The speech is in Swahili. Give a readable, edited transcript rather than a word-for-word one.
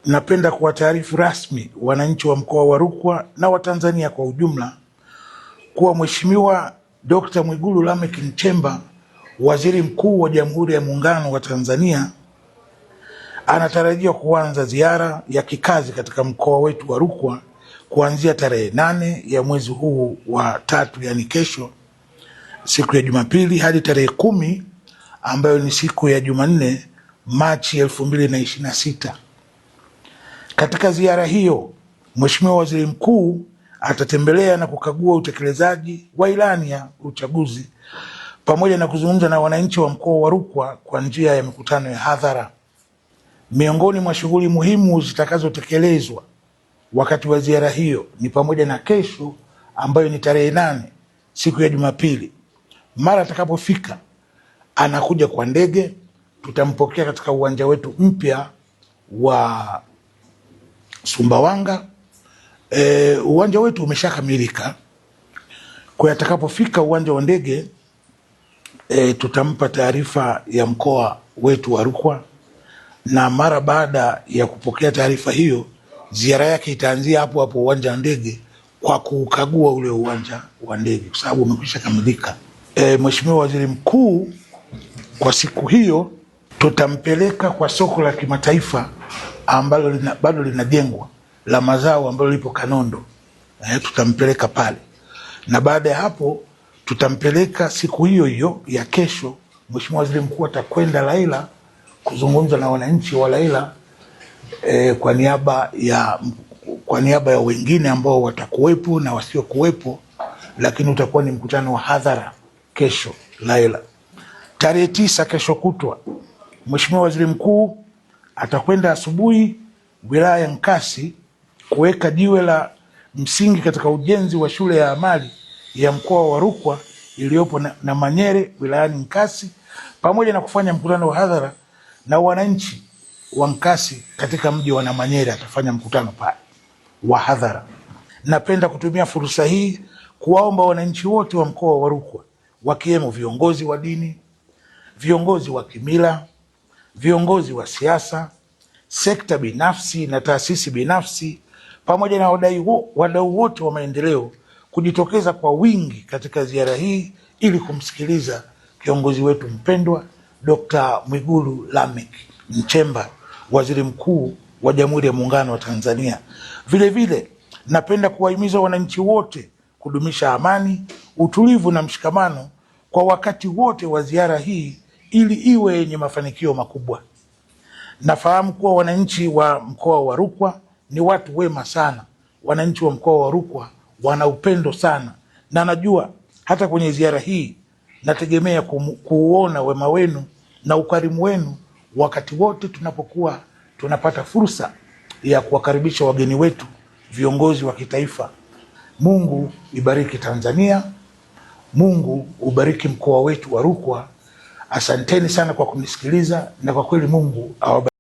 Napenda kuwataarifu rasmi wananchi wa mkoa wa Rukwa na Watanzania kwa ujumla kuwa Mheshimiwa Dr. Mwigulu Lameck Nchemba, Waziri Mkuu wa Jamhuri ya Muungano wa Tanzania, anatarajiwa kuanza ziara ya kikazi katika mkoa wetu wa Rukwa kuanzia tarehe 8 ya mwezi huu wa 3, yani kesho, siku ya Jumapili, hadi tarehe 10 ambayo ni siku ya Jumanne, Machi 2026. Katika ziara hiyo, Mheshimiwa Waziri Mkuu atatembelea na kukagua utekelezaji wa ilani ya uchaguzi pamoja na kuzungumza na wananchi wa mkoa wa Rukwa kwa njia ya mikutano ya hadhara. Miongoni mwa shughuli muhimu zitakazotekelezwa wakati wa ziara hiyo ni pamoja na kesho, ambayo ni tarehe 8, siku ya Jumapili. Mara atakapofika, anakuja kwa ndege, tutampokea katika uwanja wetu mpya wa Sumbawanga. Uwanja wetu umeshakamilika. Kwa atakapofika uwanja wa ndege, tutampa taarifa ya mkoa wetu wa Rukwa, na mara baada ya kupokea taarifa hiyo, ziara yake itaanzia hapo hapo uwanja wa ndege kwa kukagua ule uwanja wa ndege, kwa sababu umekwisha kamilika. Mheshimiwa Waziri Mkuu, kwa siku hiyo tutampeleka kwa soko la kimataifa ambalo bado linajengwa la mazao ambalo lipo Kanondo. Tutampeleka pale, na baada ya hapo tutampeleka siku hiyo hiyo ya kesho. Mheshimiwa Waziri Mkuu atakwenda Laila kuzungumza na wananchi wa Laila kwa niaba ya wengine ambao watakuwepo na wasiokuwepo, lakini utakuwa ni mkutano wa hadhara kesho Laila. Tarehe 9, kesho kutwa, Mheshimiwa Waziri Mkuu atakwenda asubuhi wilaya ya Nkasi kuweka jiwe la msingi katika ujenzi wa shule ya amali ya mkoa wa Rukwa iliyopo na Manyere wilayani Nkasi, pamoja na kufanya mkutano wa hadhara na wananchi wa Nkasi katika mji wa Namanyere. Atafanya mkutano pale wa hadhara. Napenda kutumia fursa hii kuwaomba wananchi wote wa mkoa wa Rukwa, wakiwemo viongozi wa dini, viongozi wa kimila, viongozi wa siasa, sekta binafsi na taasisi binafsi, pamoja na wadau wote wa maendeleo kujitokeza kwa wingi katika ziara hii ili kumsikiliza kiongozi wetu mpendwa Dr. Mwigulu Lameck Nchemba, Waziri Mkuu wa Jamhuri ya Muungano wa Tanzania. Vile vile, napenda kuwahimiza wananchi wote kudumisha amani, utulivu na mshikamano kwa wakati wote wa ziara hii ili iwe yenye mafanikio makubwa. Nafahamu kuwa wananchi wa mkoa wa Rukwa ni watu wema sana. Wananchi wa mkoa wa Rukwa wana upendo sana, na najua hata kwenye ziara hii nategemea kuuona wema wenu na ukarimu wenu wakati wote tunapokuwa tunapata fursa ya kuwakaribisha wageni wetu, viongozi wa kitaifa. Mungu ibariki Tanzania. Mungu ubariki mkoa wetu wa Rukwa. Asanteni sana kwa kunisikiliza, na kwa kweli Mungu awabariki.